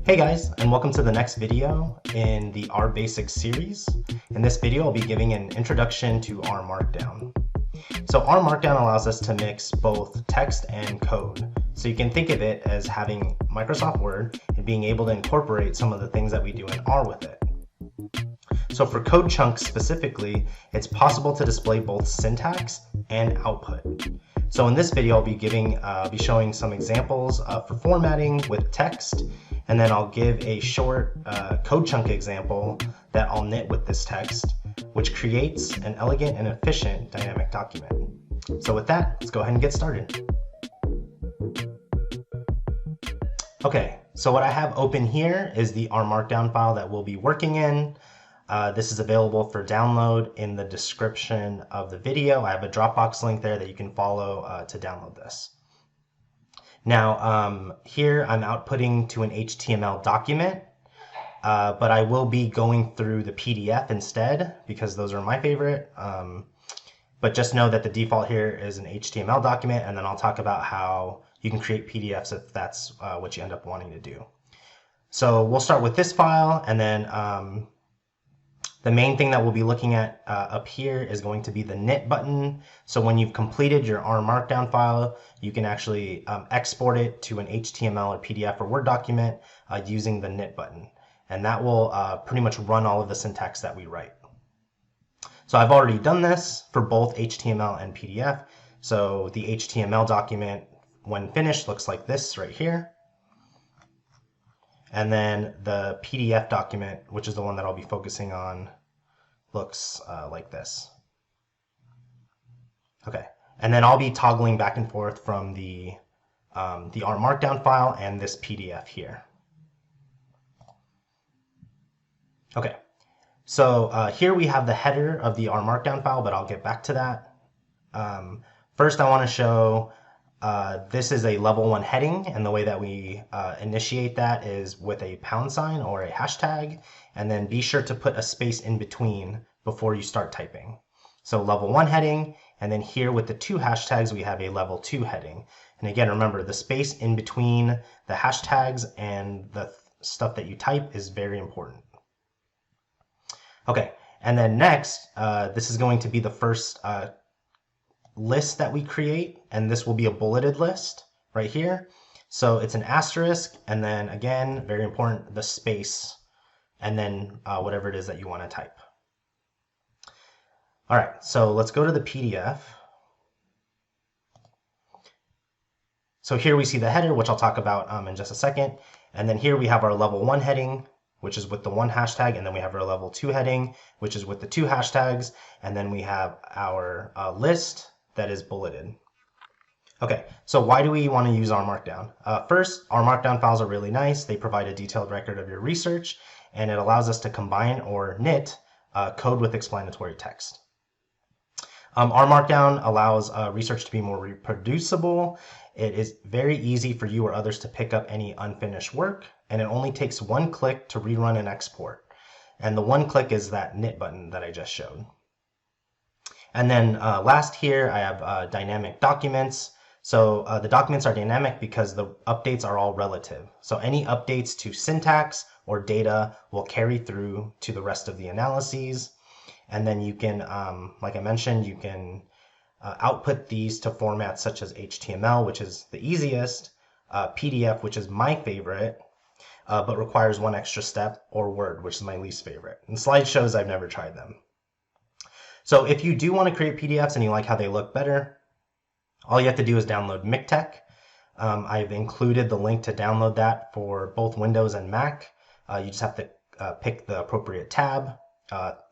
Hey guys, and welcome to the next video in the R Basics series. In this video, I'll be giving an introduction to R Markdown. So R Markdown allows us to mix both text and code. So you can think of it as having Microsoft Word and being able to incorporate some of the things that we do in R with it. So for code chunks specifically, it's possible to display both syntax and output. So in this video, I'll be showing some examples for formatting with text, and then I'll give a short code chunk example that I'll knit with this text, which creates an elegant and efficient dynamic document. So with that, let's go ahead and get started. Okay, so what I have open here is the R Markdown file that we'll be working in. This is available for download in the description of the video. I have a Dropbox link there that you can follow to download this. Now, here I'm outputting to an HTML document, but I will be going through the PDF instead because those are my favorite. But just know that the default here is an HTML document, and then I'll talk about how you can create PDFs if that's what you end up wanting to do. So we'll start with this file, and then the main thing that we'll be looking at up here is going to be the knit button. So when you've completed your R Markdown file, you can actually export it to an HTML or PDF or Word document using the knit button. And that will pretty much run all of the syntax that we write. So I've already done this for both HTML and PDF. So the HTML document, when finished, looks like this right here. And then the PDF document, which is the one that I'll be focusing on, looks like this. Okay, and then I'll be toggling back and forth from the R Markdown file and this PDF here. Okay, so here we have the header of the R Markdown file, but I'll get back to that. First, I want to show this is a level 1 heading, and the way that we initiate that is with a # or a hashtag, and then be sure to put a space in between before you start typing. So level 1 heading, and then here with the 2 hashtags we have a level 2 heading. And again, remember the space in between the hashtags and the stuff that you type is very important. Okay, and then next, this is going to be the first list that we create, and this will be a bulleted list right here. So it's an asterisk, and then again, very important, the space, and then whatever it is that you want to type. All right, so let's go to the PDF. So here we see the header, which I'll talk about in just a second. And then here we have our level 1 heading, which is with the 1 hashtag, and then we have our level 2 heading, which is with the 2 hashtags, and then we have our list that is bulleted. Okay, so why do we want to use R Markdown? First, R Markdown files are really nice. They provide a detailed record of your research, and it allows us to combine or knit code with explanatory text. R Markdown allows research to be more reproducible. It is very easy for you or others to pick up any unfinished work, and it only takes 1 click to rerun and export. And the 1 click is that knit button that I just showed. And then last here, I have dynamic documents. So the documents are dynamic because the updates are all relative. So any updates to syntax or data will carry through to the rest of the analyses. And then you can, like I mentioned, you can output these to formats such as HTML, which is the easiest, PDF, which is my favorite, but requires 1 extra step, or Word, which is my least favorite. And slideshows, I've never tried them. So if you do want to create PDFs and you like how they look better, all you have to do is download MikTeX. I've included the link to download that for both Windows and Mac. You just have to pick the appropriate tab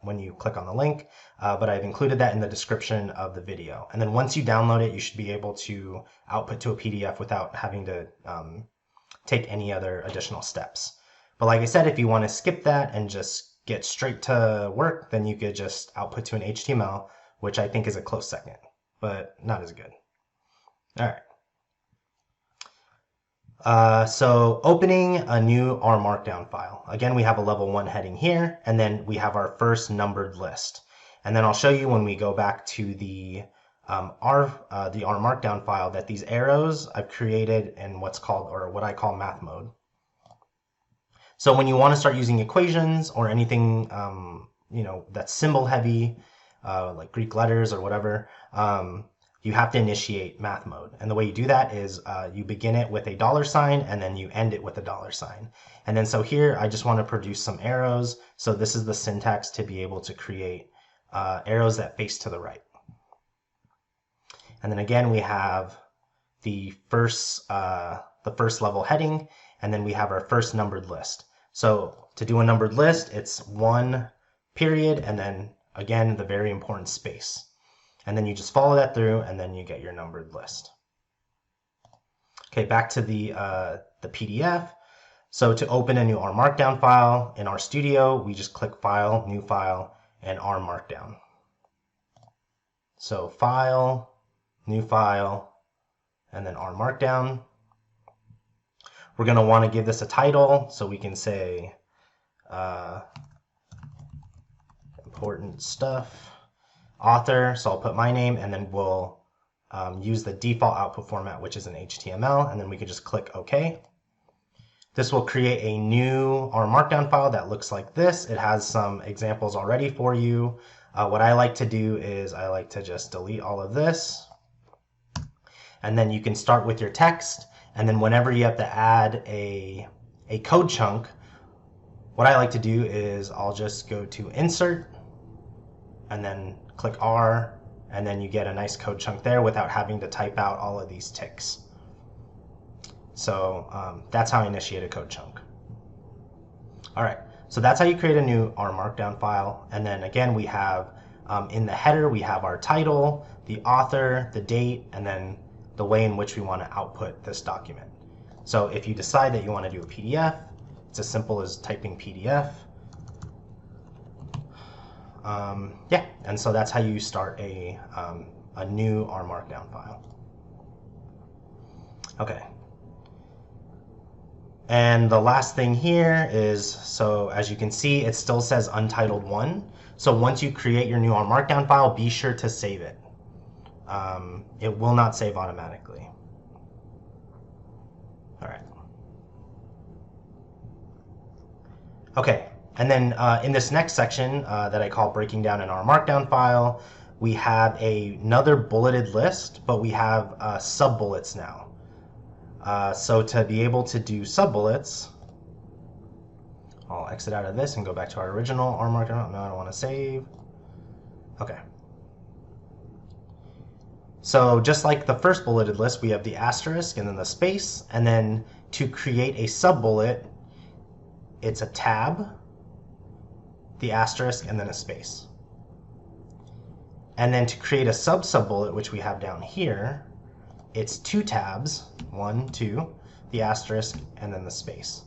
when you click on the link, but I've included that in the description of the video. And then once you download it, you should be able to output to a PDF without having to take any other additional steps. But like I said, if you want to skip that and just get straight to work, then you could just output to an HTML, which I think is a close second, but not as good. All right. So opening a new R Markdown file. Again, we have a level 1 heading here, and then we have our first numbered list. And then I'll show you when we go back to the R Markdown file that these arrows I've created in what's called, or what I call math mode. So when you want to start using equations or anything, that's symbol heavy, like Greek letters or whatever, you have to initiate math mode. And the way you do that is you begin it with a $sign and then you end it with a $sign. And then so here I just want to produce some arrows. So this is the syntax to be able to create arrows that face to the right. And then again we have the first level heading, and then we have our first numbered list. So to do a numbered list, it's 1 period and then again the very important space. And then you just follow that through and then you get your numbered list. Okay, back to the PDF. So to open a new R Markdown file in RStudio, we just click File, New File, and R Markdown. So File, New File, and then R Markdown. We're going to want to give this a title, so we can say important stuff, author, so I'll put my name, and then we'll use the default output format, which is an HTML, and then we can just click OK. This will create a new R Markdown file that looks like this. It has some examples already for you. What I like to do is I like to just delete all of this. And then you can start with your text. And then whenever you have to add a code chunk, what I like to do is I'll just go to Insert and then click R, and then you get a nice code chunk there without having to type out all of these ticks. So that's how I initiate a code chunk. All right, so that's how you create a new R Markdown file. And then again, we have in the header, we have our title, the author, the date, and then the way in which we want to output this document. So if you decide that you want to do a PDF, it's as simple as typing PDF. Yeah, and so that's how you start a new R Markdown file. Okay. And the last thing here is, so as you can see, it still says Untitled 1. So once you create your new R Markdown file, be sure to save it. It will not save automatically. All right. Okay, and then in this next section that I call Breaking Down an R Markdown File, we have another bulleted list, but we have sub-bullets now. So to be able to do sub-bullets, I'll exit out of this and go back to our original R Markdown. No, I don't want to save. Okay. So just like the first bulleted list, we have the asterisk and then the space. And then to create a sub-bullet, it's a tab, the asterisk, and then a space. And then to create a sub-sub-bullet, which we have down here, it's 2 tabs, 1, 2, the asterisk, and then the space.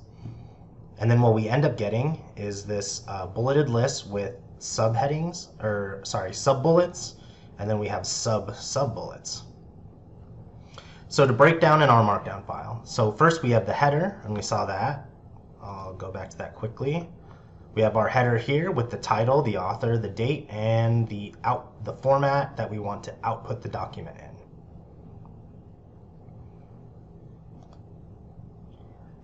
And then what we end up getting is this bulleted list with subheadings, or sorry, sub-bullets, and then we have sub-sub-bullets. So to break down an R Markdown file, so first we have the header, and we saw that. I'll go back to that quickly. We have our header here with the title, the author, the date, and the format that we want to output the document in.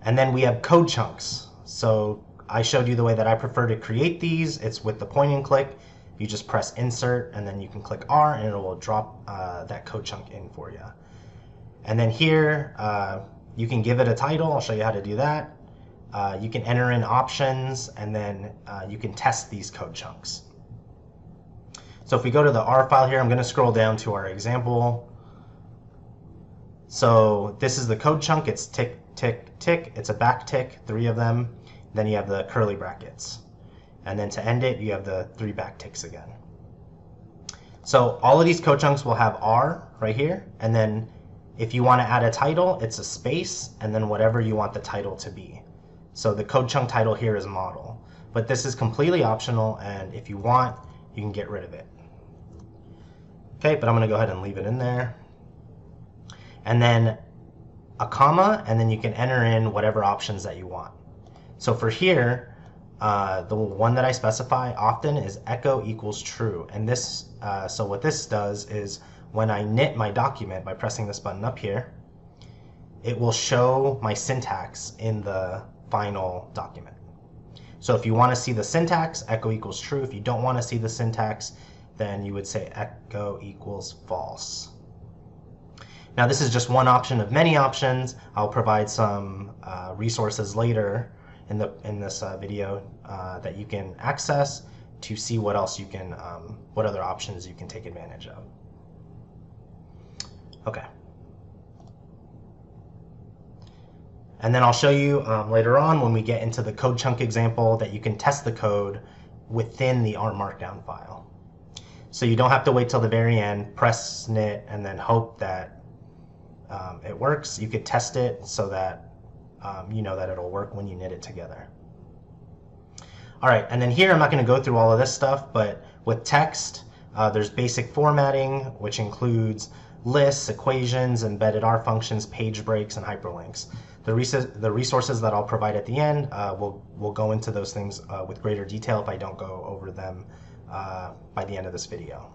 And then we have code chunks. So I showed you the way that I prefer to create these. It's with the point and click. You just press Insert, and then you can click R, and it will drop that code chunk in for you. And then here, you can give it a title. I'll show you how to do that. You can enter in options, and then you can test these code chunks. So if we go to the R file here, I'm going to scroll down to our example. So this is the code chunk. It's tick, tick, tick. It's a back tick, 3 of them. Then you have the curly brackets. And then to end it, you have the 3 back ticks again. So all of these code chunks will have R right here. And then if you want to add a title, it's a space, and then whatever you want the title to be. So the code chunk title here is model. But this is completely optional, and if you want, you can get rid of it. Okay, but I'm going to go ahead and leave it in there. And then a comma, and then you can enter in whatever options that you want. So for here, the one that I specify often is echo equals true. And this, so what this does is when I knit my document by pressing this button up here, it will show my syntax in the final document. So if you want to see the syntax, echo equals true. If you don't want to see the syntax, then you would say echo equals false. Now this is just one option of many options. I'll provide some resources later in this video that you can access to see what else you can, what other options you can take advantage of. Okay. And then I'll show you later on when we get into the code chunk example that you can test the code within the R Markdown file. So you don't have to wait till the very end, press knit, and then hope that it works. You could test it so that you know that it'll work when you knit it together. All right, and then here I'm not going to go through all of this stuff, but with text, there's basic formatting, which includes lists, equations, embedded R functions, page breaks, and hyperlinks. The resources that I'll provide at the end will go into those things with greater detail if I don't go over them by the end of this video.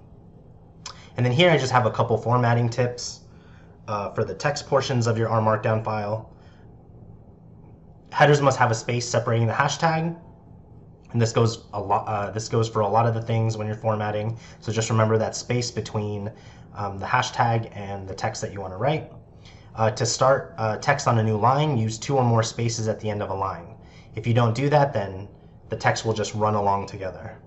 And then here I just have a couple formatting tips for the text portions of your R Markdown file. Headers must have a space separating the hashtag, and this goes for a lot of the things when you're formatting. So just remember that space between the hashtag and the text that you want to write. To start text on a new line, use 2 or more spaces at the end of a line. If you don't do that, then the text will just run along together.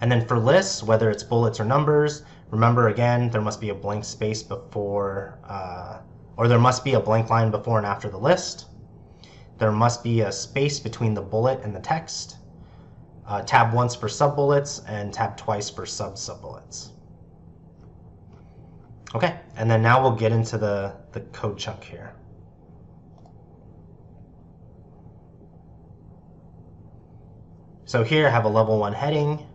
And then for lists, whether it's bullets or numbers, remember again, there must be a blank space before, or there must be a blank line before and after the list. There must be a space between the bullet and the text. Tab once for sub-bullets and tab twice for sub-sub-bullets. Okay, and then now we'll get into the code chunk here. So here I have a level 1 heading,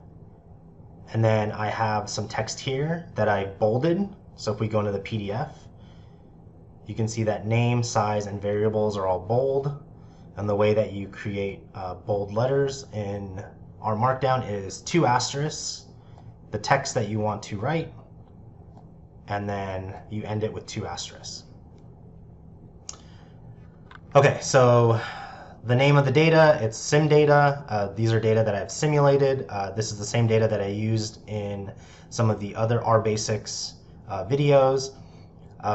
and then I have some text here that I bolded. So if we go into the PDF, you can see that name, size, and variables are all bold. And the way that you create bold letters in R Markdown is 2 asterisks, the text that you want to write, and then you end it with 2 asterisks. Okay, so the name of the data, it's sim data. These are data that I've simulated. This is the same data that I used in some of the other R Basics videos.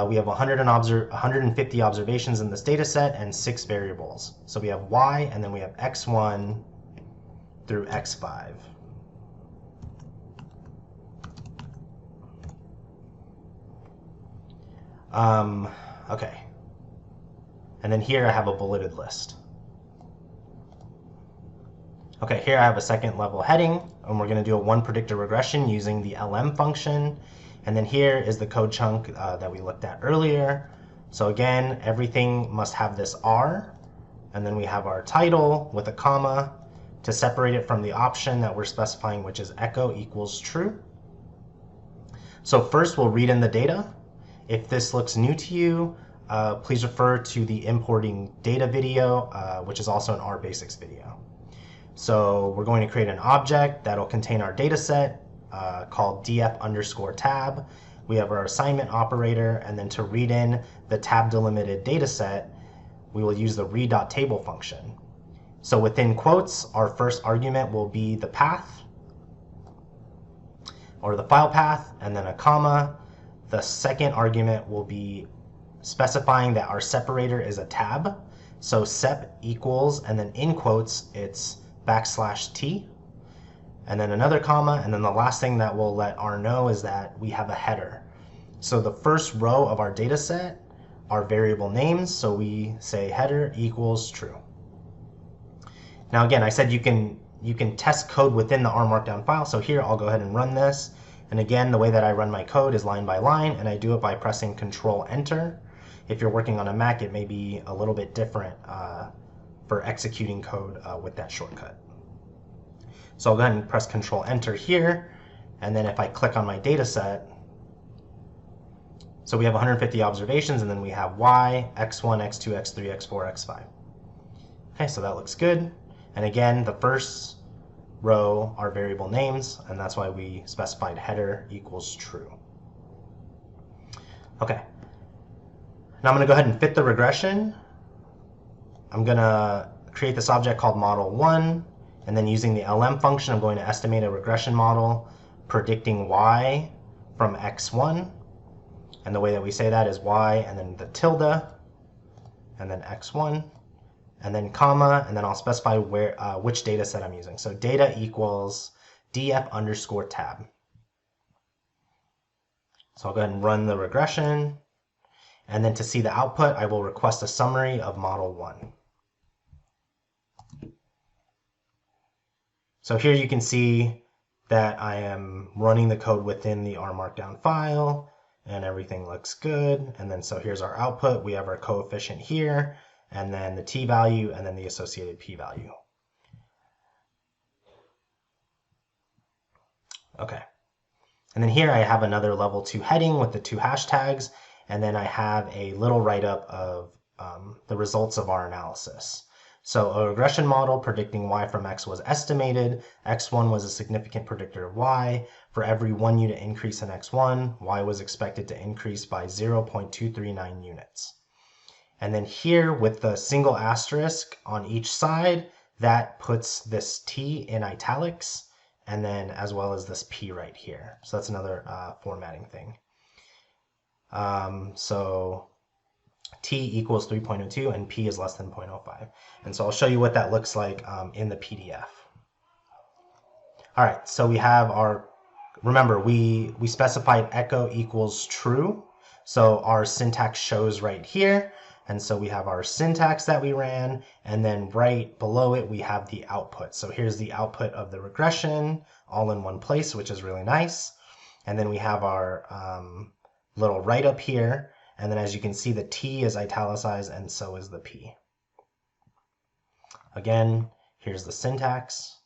We have 150 observations in this data set and 6 variables. So we have Y, and then we have X1 through X5. Okay, and then here I have a bulleted list. Okay, here I have a second level heading, and we're going to do a 1 predictor regression using the LM function. And then here is the code chunk that we looked at earlier. So again, everything must have this R, and then we have our title with a comma to separate it from the option that we're specifying, which is echo equals true. So first we'll read in the data. If this looks new to you, please refer to the importing data video, which is also an R Basics video. So we're going to create an object that'll contain our data set called df_tab. We have our assignment operator, and then to read in the tab delimited data set, we will use the read.table function. So within quotes, our first argument will be the path, or the file path, and then a comma. The second argument will be specifying that our separator is a tab. So sep equals, and then in quotes, it's \t, and then another comma, and then the last thing that we'll let R know is that we have a header. So the first row of our data set are variable names, so we say header equals true. Now again, I said you can test code within the R Markdown file, so here I'll go ahead and run this. And again, the way that I run my code is line by line, and I do it by pressing Control-Enter. If you're working on a Mac, it may be a little bit different for executing code with that shortcut. So I'll go ahead and press Control-Enter here, and then if I click on my data set, so we have 150 observations, and then we have Y, X1, X2, X3, X4, X5. Okay, so that looks good. And again, the first row are variable names, and that's why we specified header equals true. Okay, now I'm going to go ahead and fit the regression. I'm going to create this object called model1, and then using the lm function, I'm going to estimate a regression model predicting y from x1. And the way that we say that is y, and then the tilde, and then x1, and then comma, and then I'll specify where which data set I'm using. So data equals df underscore tab. So I'll go ahead and run the regression. And then to see the output, I will request a summary of model 1. So here you can see that I am running the code within the R Markdown file, and everything looks good. And then so here's our output. We have our coefficient here, and then the t-value, and then the associated p-value. Okay. And then here I have another level 2 heading with the 2 hashtags, and then I have a little write-up of the results of our analysis. So a regression model predicting y from x was estimated. x1 was a significant predictor of y. For every 1 unit increase in x1, y was expected to increase by 0.239 units. And then here with the single asterisk on each side, that puts this t in italics, and then as well as this p right here. So that's another formatting thing. So t equals 3.02 and p is less than 0.05. And so I'll show you what that looks like in the PDF. All right, so we have our, remember we specified echo equals true. So our syntax shows right here. And so we have our syntax that we ran, and then right below it we have the output. So here's the output of the regression all in one place, which is really nice. And then we have our little write-up here. And then as you can see, the T is italicized and so is the P. Again, here's the syntax,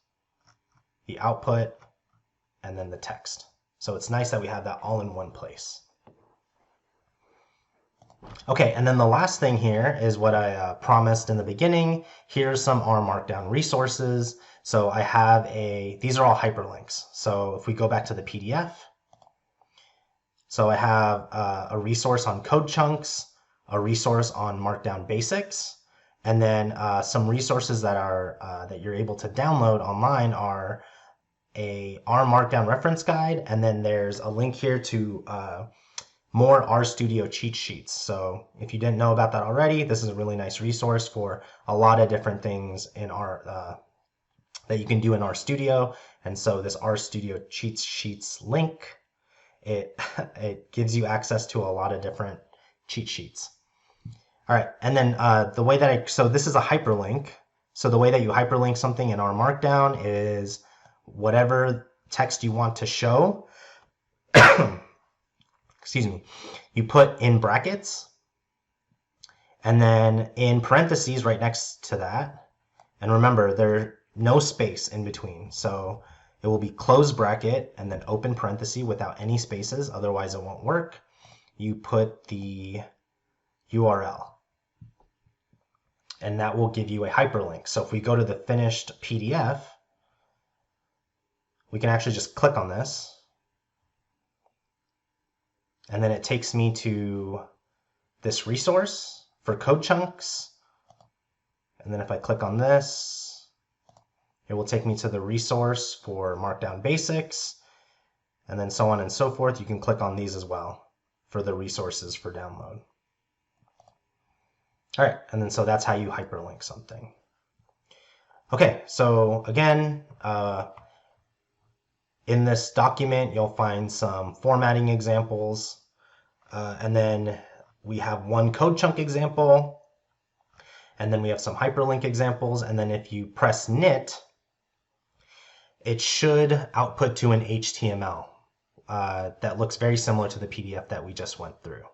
the output, and then the text. So it's nice that we have that all in one place. Okay, and then the last thing here is what I promised in the beginning. Here's some R Markdown resources. So I have these are all hyperlinks. So if we go back to the PDF, so I have a resource on code chunks, a resource on Markdown basics, and then some resources that are that you're able to download online are a R Markdown reference guide, and then there's a link here to more RStudio cheat sheets. So if you didn't know about that already, this is a really nice resource for a lot of different things in R that you can do in RStudio. And so this RStudio cheat sheets link, it gives you access to a lot of different cheat sheets. All right, and then the way that so this is a hyperlink. So the way that you hyperlink something in R Markdown is whatever text you want to show, excuse me, you put in brackets, and then in parentheses right next to that, and remember there's no space in between, so it will be close bracket and then open parenthesis without any spaces, otherwise it won't work. You put the URL, and that will give you a hyperlink. So if we go to the finished PDF, we can actually just click on this, and then it takes me to this resource for code chunks. And then if I click on this, it will take me to the resource for Markdown basics, and then so on and so forth. You can click on these as well for the resources for download. All right, and then so that's how you hyperlink something. Okay, so again, in this document, you'll find some formatting examples, and then we have one code chunk example, and then we have some hyperlink examples, and then if you press knit, it should output to an HTML that looks very similar to the PDF that we just went through.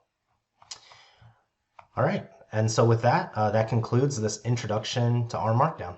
All right, and so with that, that concludes this introduction to R Markdown.